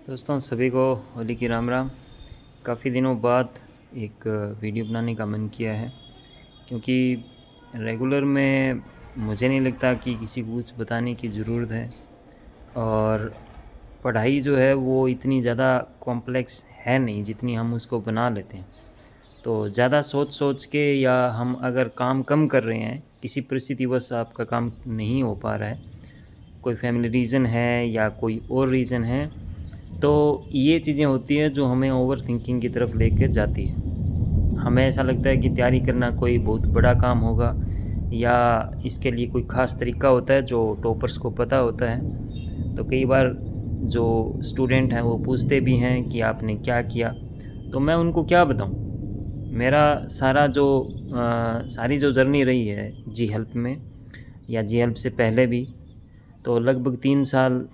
दोस्तों सभी को होली की राम राम। काफ़ी दिनों बाद एक वीडियो बनाने का मन किया है, क्योंकि रेगुलर में मुझे नहीं लगता कि किसी को कुछ बताने की ज़रूरत है। और पढ़ाई जो है वो इतनी ज़्यादा कॉम्प्लेक्स है नहीं जितनी हम उसको बना लेते हैं। तो ज़्यादा सोच सोच के, या हम अगर काम कम कर रहे हैं, किसी परिस्थितिवश आपका काम नहीं हो पा रहा है, कोई फैमिली रीज़न है या कोई और रीज़न है, तो ये चीज़ें होती हैं जो हमें ओवर थिंकिंग की तरफ लेके जाती है। हमें ऐसा लगता है कि तैयारी करना कोई बहुत बड़ा काम होगा, या इसके लिए कोई ख़ास तरीका होता है जो टॉपर्स को पता होता है। तो कई बार जो स्टूडेंट हैं वो पूछते भी हैं कि आपने क्या किया, तो मैं उनको क्या बताऊं। मेरा सारी जो जर्नी रही है जी हेल्प में, या जी हेल्प से पहले भी, तो लगभग 3 साल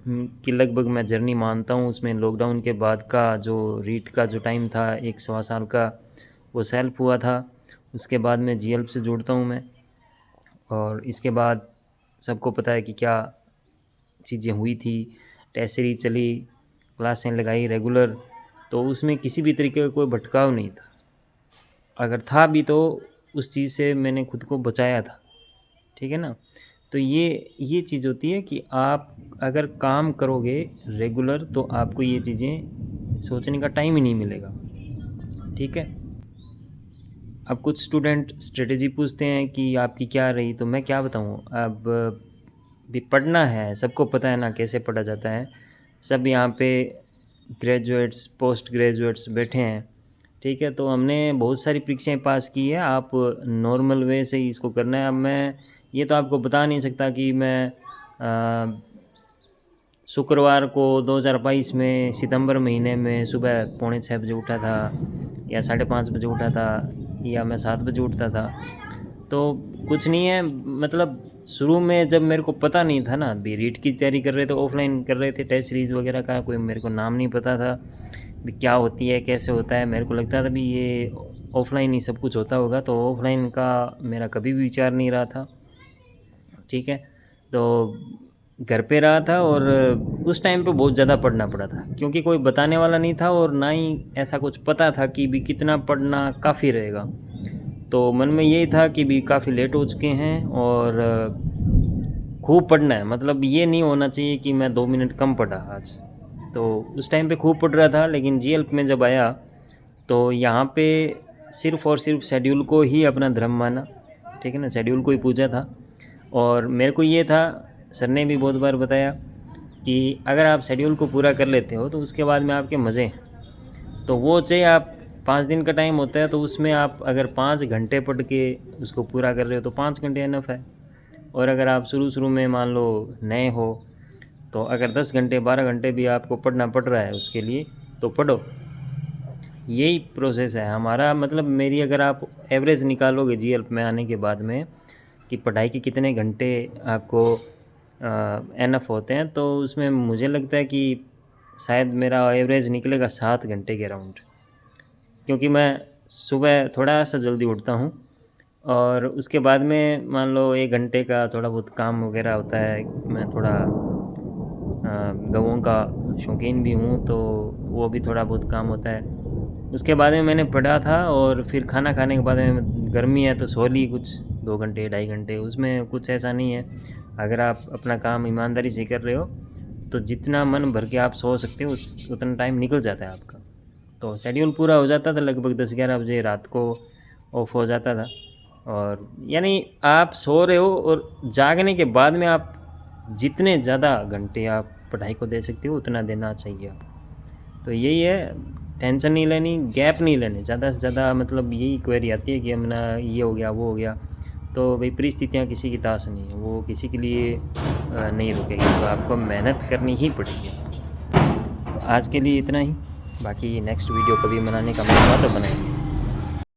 की लगभग मैं जर्नी मानता हूँ। उसमें लॉकडाउन के बाद का जो रीट का जो टाइम था, 1 सवा साल का, वो सेल्फ हुआ था। उसके बाद में जी हेल्प से जुड़ता हूँ मैं, और इसके बाद सबको पता है कि क्या चीज़ें हुई थी। टेस्ट सीरीज चली, क्लासें लगाई रेगुलर, तो उसमें किसी भी तरीके का कोई भटकाव नहीं था। अगर था भी तो उस चीज़ से मैंने खुद को बचाया था, ठीक है ना। तो ये चीज़ होती है कि आप अगर काम करोगे रेगुलर तो आपको ये चीज़ें सोचने का टाइम ही नहीं मिलेगा, ठीक है। अब कुछ स्टूडेंट स्ट्रेटेजी पूछते हैं कि आपकी क्या रही, तो मैं क्या बताऊँ। अब भी पढ़ना है, सबको पता है ना कैसे पढ़ा जाता है। सब यहाँ पे ग्रेजुएट्स, पोस्ट ग्रेजुएट्स बैठे हैं, ठीक है। तो हमने बहुत सारी परीक्षाएं पास की है। आप नॉर्मल वे से ही इसको करना है। अब मैं ये तो आपको बता नहीं सकता कि मैं शुक्रवार को 2022 में सितंबर महीने में सुबह 5:45 बजे उठा था, या 5:30 बजे उठा था, या मैं 7 बजे उठता था। तो कुछ नहीं है, मतलब शुरू में जब मेरे को पता नहीं था ना, भी रीट की तैयारी कर रहे थे, ऑफलाइन कर रहे थे, टेस्ट सीरीज़ वगैरह का कोई मेरे को नाम नहीं पता था भी क्या होती है, कैसे होता है। मेरे को लगता था भी ये ऑफलाइन ही सब कुछ होता होगा, तो ऑफलाइन का मेरा कभी भी विचार नहीं रहा था, ठीक है। तो घर पे रहा था, और उस टाइम पे बहुत ज़्यादा पढ़ना पड़ा था, क्योंकि कोई बताने वाला नहीं था, और ना ही ऐसा कुछ पता था कि भी कितना पढ़ना काफ़ी रहेगा। तो मन में यही था कि भी काफ़ी लेट हो चुके हैं और खूब पढ़ना है। मतलब ये नहीं होना चाहिए कि मैं 2 मिनट कम पढ़ा आज। तो उस टाइम पे खूब पढ़ रहा था, लेकिन जी हेल्प में जब आया तो यहाँ पे सिर्फ़ और सिर्फ शेड्यूल को ही अपना धर्म माना, ठीक है ना। शेड्यूल को ही पूजा था, और मेरे को ये था, सर ने भी बहुत बार बताया कि अगर आप शेड्यूल को पूरा कर लेते हो तो उसके बाद में आपके मज़े हैं। तो वो चाहे आप 5 दिन का टाइम होता है, तो उसमें आप अगर 5 घंटे पढ़ के उसको पूरा कर रहे हो तो 5 घंटे इनफ है। और अगर आप शुरू में मान लो नए हो, तो अगर 10 घंटे 12 घंटे भी आपको पढ़ना पड़ रहा है उसके लिए, तो पढ़ो। यही प्रोसेस है हमारा। मतलब मेरी अगर आप एवरेज निकालोगे जी हेल्प में आने के बाद में कि पढ़ाई के कितने घंटे आपको एनफ होते हैं, तो उसमें मुझे लगता है कि शायद मेरा एवरेज निकलेगा 7 घंटे के अराउंड। क्योंकि मैं सुबह थोड़ा सा जल्दी उठता हूँ, और उसके बाद में मान लो 1 घंटे का थोड़ा बहुत काम वगैरह होता है। मैं थोड़ा गवों का शौकीन भी हूँ, तो वो भी थोड़ा बहुत काम होता है। उसके बाद में मैंने पढ़ा था, और फिर खाना खाने के बाद में गर्मी है तो सो ली कुछ 2 घंटे 2.5 घंटे। उसमें कुछ ऐसा नहीं है, अगर आप अपना काम ईमानदारी से कर रहे हो तो जितना मन भर के आप सो सकते हो उतना टाइम निकल जाता है आपका। तो शेड्यूल पूरा हो जाता था, लगभग 10-11 बजे रात को ऑफ हो जाता था। और यानी आप सो रहे हो, और जागने के बाद में आप जितने ज़्यादा घंटे आप पढ़ाई को दे सकते हो उतना देना चाहिए आप। तो यही है, टेंशन नहीं लेनी, गैप नहीं लेने ज़्यादा से ज़्यादा। मतलब यही क्वेरी आती है कि हमने ये हो गया वो हो गया, तो भाई परिस्थितियाँ किसी की ताश नहीं है, वो किसी के लिए नहीं रुकेगी, तो आपको मेहनत करनी ही पड़ेगी। तो आज के लिए इतना ही, बाकी नेक्स्ट वीडियो कभी बनाने का मौका तो बनाएंगे।